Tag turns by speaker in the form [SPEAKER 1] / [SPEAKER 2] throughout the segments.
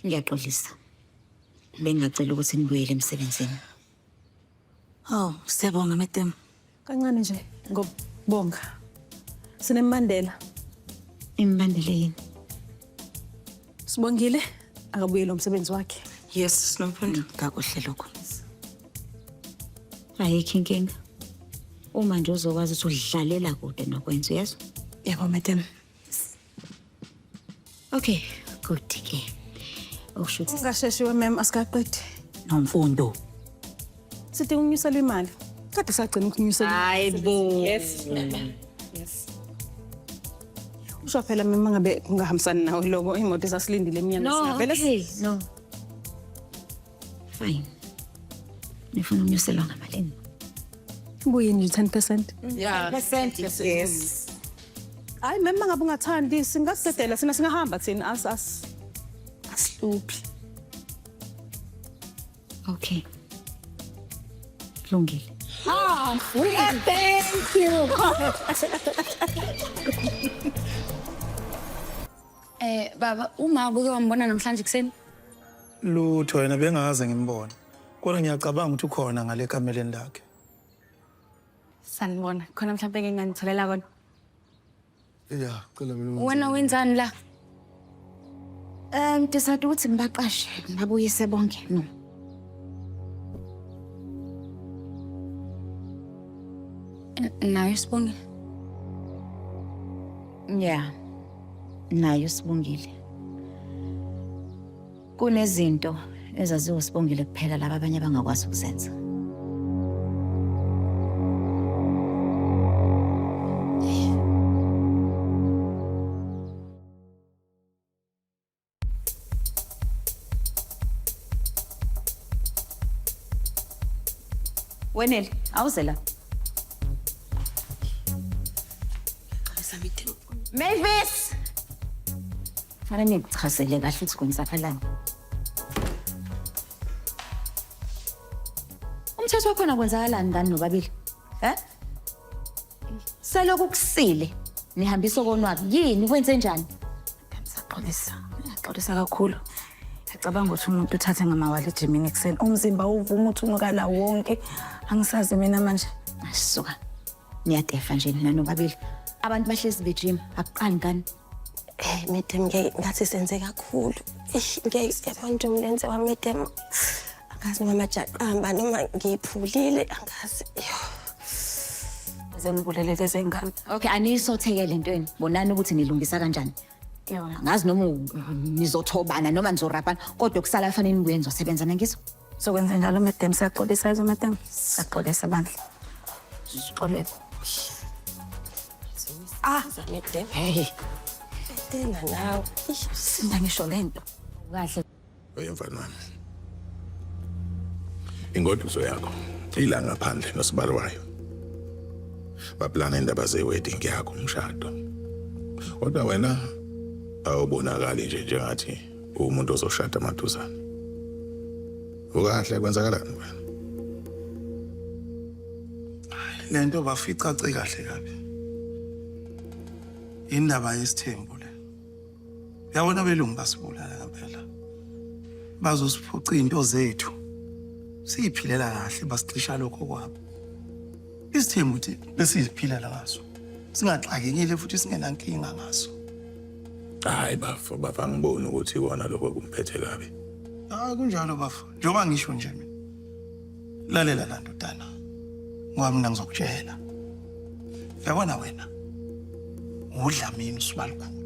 [SPEAKER 1] Ngiyaxolisa. Bengingacela ukuthi nibuyele emsebenzini.
[SPEAKER 2] Oh, siyabonga madam.
[SPEAKER 3] Kancane nje ngobonga. Sinemandela.
[SPEAKER 1] Imbandele yini?
[SPEAKER 3] Sibongile akabuyele umsebenzi wakhe.
[SPEAKER 2] Yes, Sinophunda. Kakuhle lokho.
[SPEAKER 1] Ayikho inkinga. Uma nje uzokwazi ukuthi udlalela kude nokwenza, yes?
[SPEAKER 2] Yebo madam.
[SPEAKER 1] Okay, good ke. Okushuthi
[SPEAKER 3] Ungasheshiwe ma'am asikaqedi.
[SPEAKER 2] Nomfundo.
[SPEAKER 3] Sithi unyusela imali. Kade sagcina ukunyusela.
[SPEAKER 1] Hayibo.
[SPEAKER 3] Yes. Yes. Usho phela mama ngabe kungahambisani nawe lokho imoto esasilindile eminyaka
[SPEAKER 1] No, okay, no. Fine. Nifuna unyuselwa ngamalini?
[SPEAKER 3] Buye nje 10%.
[SPEAKER 2] Yeah.
[SPEAKER 1] 10%.
[SPEAKER 3] Yes. Hayi mama ngabe ungathandi singasedela sina singahamba thina asiluphi.
[SPEAKER 1] Okay. Kulungile.
[SPEAKER 3] Thank you.
[SPEAKER 4] Baba, uma ubuke wambona namhlanje kuseni?
[SPEAKER 5] Lutho wena bengaze ngimbone. Kodwa ngiyacabanga ukuthi ukhona ngale kameleni lakhe.
[SPEAKER 4] Sanibona, khona mhlawumbe ke nganitholela kona.
[SPEAKER 5] Yeah, cela mina.
[SPEAKER 4] Wena wenzani la?
[SPEAKER 1] Ndisathi ukuthi ngibaqashe, ngabuyise bonke. No.
[SPEAKER 4] Nayo Sibongile.
[SPEAKER 1] Yeah. Nayo Sibongile. Kunezinto ezaziwa Sibongile kuphela laba abanye abangakwazi ukuzenza. Wenel, awuzela. Mavis! Fana nikuchazele kahle ukuthi kwenzakalani. Umthetho wakhona kwenzakalani ngani nobabili? Selokhu kusile. Nihambisa konwabi. Yini kwenze njani?
[SPEAKER 2] Ngiyaxolisa kakhulu. Ngicabanga ukuthi umuntu uthathe ngamawala ejimini ekseni. Umzimba uvuma ukuthi unukala wonke. Angisazi mina manje.
[SPEAKER 1] Asisuka. Niyadefa nje nina nobabili. Abantu bahlezi bejim, akuqani ngani?
[SPEAKER 6] Madam ngathi senze kakhulu. Ngeke abantu umlenze wami madam. Angazi noma majaqamba noma ngiphulile angazi.
[SPEAKER 2] Zengibulelele zengane.
[SPEAKER 1] Okay, anisothekele entweni. Bonani ukuthi nilungisa kanjani. Ngazi noma nizothobana noma nizorapana, kodwa kusala fanele nibuye nizosebenza nangizo.
[SPEAKER 2] Sokwenza njalo madam, siyaxolisa yizo madam. Siyaxolisa bandla. Sixolele.
[SPEAKER 6] Madam.
[SPEAKER 1] Hey,
[SPEAKER 6] Tena nawe.
[SPEAKER 2] Sinda ngisho lento.
[SPEAKER 1] kahle.
[SPEAKER 7] Oyemfana wami. Ingoduso yakho ila ngaphandle nosibalo wayo. Baplana indaba ze-wedding yakho umshado. Kodwa wena awubonakali nje njengathi umuntu ozoshada amaduzane. Ukahle kwenzakalani wena?
[SPEAKER 5] Lento bafica kahle kabi. Indaba yesithembu le. Yabona belungu basibulala ngempela. Bazosiphuca into zethu. Siyiphilela kahle basicisha lokho kwabo. Isithembu uthi besiziphilela ngaso. Singaxakekile futhi singenankinga ngaso.
[SPEAKER 7] Hayi bafa ngibona ukuthi kona lokho kumphethe kabi.
[SPEAKER 5] Kunjalo bafa. Njengoba ngisho nje mina. Lalela la ndodana. Ngoba mina ngizokutshela. Yabona wena. Udlamini usibalukhulu.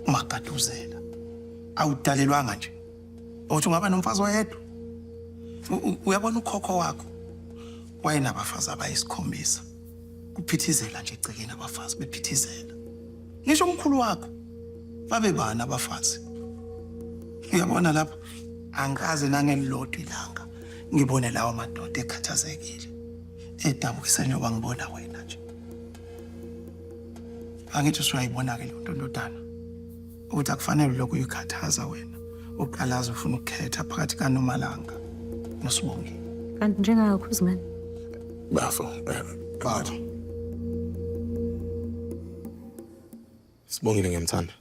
[SPEAKER 5] Umagaduzela. Awudalelwanga nje. Uthi ungaba nomfazi oyedwa. Uyabona ukhokho wakho. Wayenabafazi abayisikhombisa. Kuphithizela nje egcekeni abafazi bephithizela. Ngisho umkhulu wakho. Babe bana abafazi. Uyabona lapha angikaze nangelilodwa ilanga ngibone lawo madoda ekhathazekile. Edabukise njengoba ngibona wena nje. Angithi usuyayibona ke lonto ndodana. Ukuthi akufanele lokhu uyikhathaza wena. Uqalaza ufuna ukukhetha phakathi kaNomalanga noSibongile.
[SPEAKER 1] Kanti njengakho uzimani?
[SPEAKER 7] Bafo.
[SPEAKER 5] Bathi
[SPEAKER 7] Sibongile ngiyamthanda.